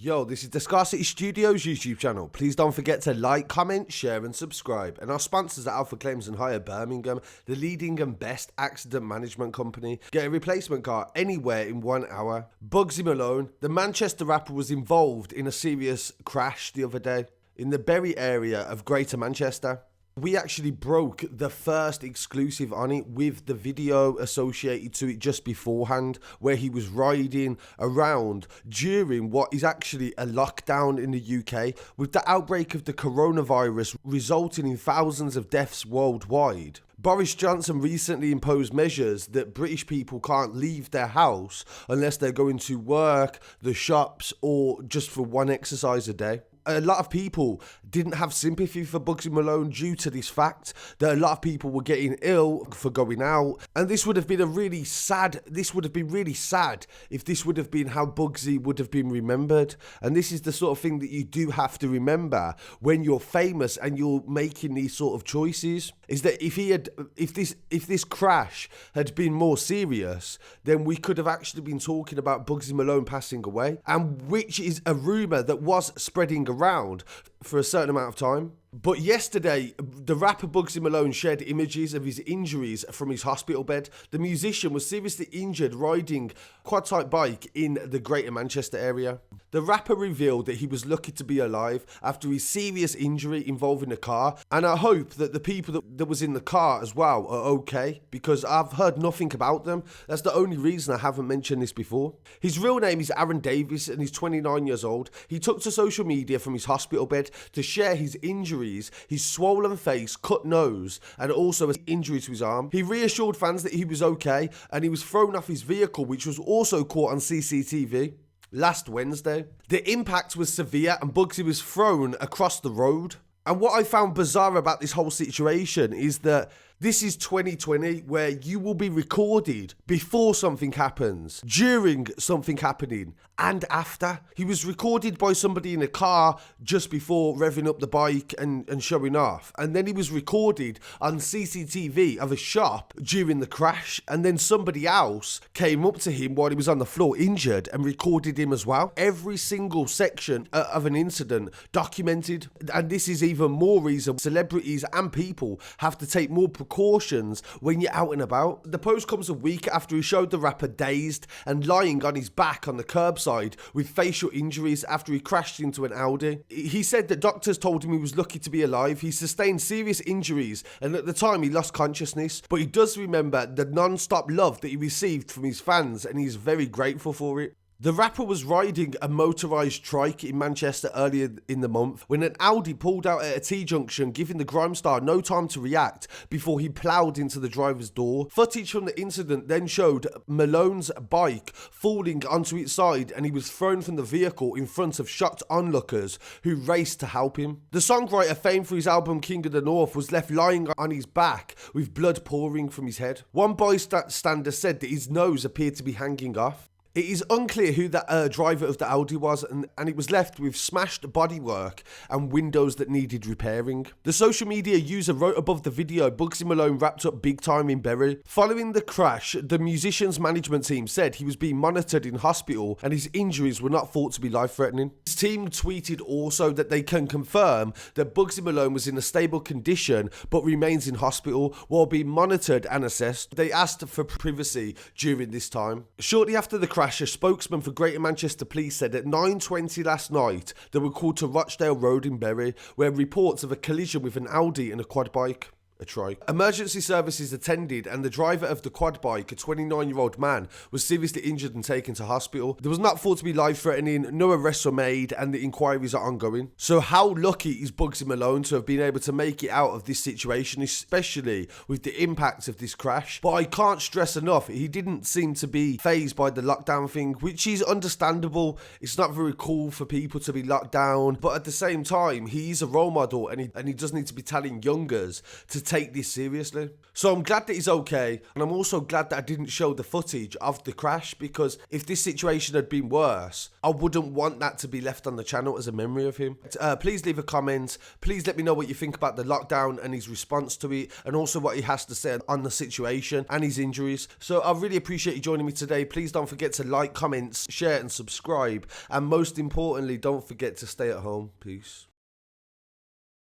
Yo, this is the Scarcity Studios YouTube channel. Please don't forget to like, comment, share and subscribe. And our sponsors are Alpha Claims and Hire Birmingham, the leading and best accident management company. Get a replacement car anywhere in 1 hour. Bugzy Malone, the Manchester rapper, was involved in a serious crash the other day in the Bury area of Greater Manchester. We actually broke the first exclusive on it with the video associated to it just beforehand, where he was riding around during what is actually a lockdown in the UK, with the outbreak of the coronavirus resulting in thousands of deaths worldwide. Boris Johnson recently imposed measures that British people can't leave their house unless they're going to work, the shops, or just for one exercise a day. A lot of people didn't have sympathy for Bugzy Malone due to this fact that a lot of people were getting ill for going out, and this would have been really sad if this would have been how Bugzy would have been remembered. And this is the sort of thing that you do have to remember when you're famous and you're making these sort of choices, is that if this crash had been more serious, then we could have actually been talking about Bugzy Malone passing away, and which is a rumour that was spreading around for a certain amount of time. But yesterday, the rapper Bugzy Malone shared images of his injuries from his hospital bed. The musician was seriously injured riding a quad-type bike in the Greater Manchester area. The rapper revealed that he was lucky to be alive after his serious injury involving a car, and I hope that the people that was in the car as well are okay, because I've heard nothing about them. That's the only reason I haven't mentioned this before. His real name is Aaron Davis and he's 29 years old. He took to social media from his hospital bed to share his injuries, his swollen face, cut nose, and also an injury to his arm. He reassured fans that he was okay, and he was thrown off his vehicle, which was also caught on CCTV last Wednesday. The impact was severe and Bugzy was thrown across the road. And what I found bizarre about this whole situation is that this is 2020, where you will be recorded before something happens, during something happening, and after. He was recorded by somebody in a car just before revving up the bike and showing off. And then he was recorded on CCTV of a shop during the crash. And then somebody else came up to him while he was on the floor injured and recorded him as well. Every single section of an incident documented. And this is even more reason celebrities and people have to take more precautions when you're out and about. The post comes a week after he showed the rapper dazed and lying on his back on the curbside with facial injuries after he crashed into an Audi. He said that doctors told him he was lucky to be alive. He sustained serious injuries and at the time he lost consciousness, but he does remember the non-stop love that he received from his fans and he's very grateful for it. The rapper was riding a motorised trike in Manchester earlier in the month when an Audi pulled out at a T-junction, giving the grime star no time to react before he ploughed into the driver's door. Footage from the incident then showed Malone's bike falling onto its side and he was thrown from the vehicle in front of shocked onlookers who raced to help him. The songwriter, famed for his album King of the North, was left lying on his back with blood pouring from his head. One bystander said that his nose appeared to be hanging off. It is unclear who that driver of the Audi was, and it was left with smashed bodywork and windows that needed repairing. The social media user wrote above the video, Bugzy Malone wrapped up big time in Bury. Following the crash, the musician's management team said he was being monitored in hospital and his injuries were not thought to be life-threatening. His team tweeted also that they can confirm that Bugzy Malone was in a stable condition but remains in hospital while being monitored and assessed. They asked for privacy during this time. Shortly after the crash, a spokesman for Greater Manchester Police said at 9:20 last night they were called to Rochdale Road in Bury, where reports of a collision with an Audi and a quad bike. A trike. Emergency services attended and the driver of the quad bike, a 29-year-old man, was seriously injured and taken to hospital. There was not thought to be life-threatening, no arrests were made and the inquiries are ongoing. So how lucky is Bugzy Malone to have been able to make it out of this situation, especially with the impact of this crash? But I can't stress enough, he didn't seem to be fazed by the lockdown thing, which is understandable. It's not very cool for people to be locked down, but at the same time, he's a role model and he does need to be telling youngers to take this seriously. So I'm glad that he's okay, and I'm also glad that I didn't show the footage of the crash, because if this situation had been worse, I wouldn't want that to be left on the channel as a memory of him. Please leave a comment. Please let me know what you think about the lockdown and his response to it, and also what he has to say on the situation and his injuries. So I really appreciate you joining me today. Please don't forget to like, comment, share and subscribe, and most importantly, don't forget to stay at home. Peace.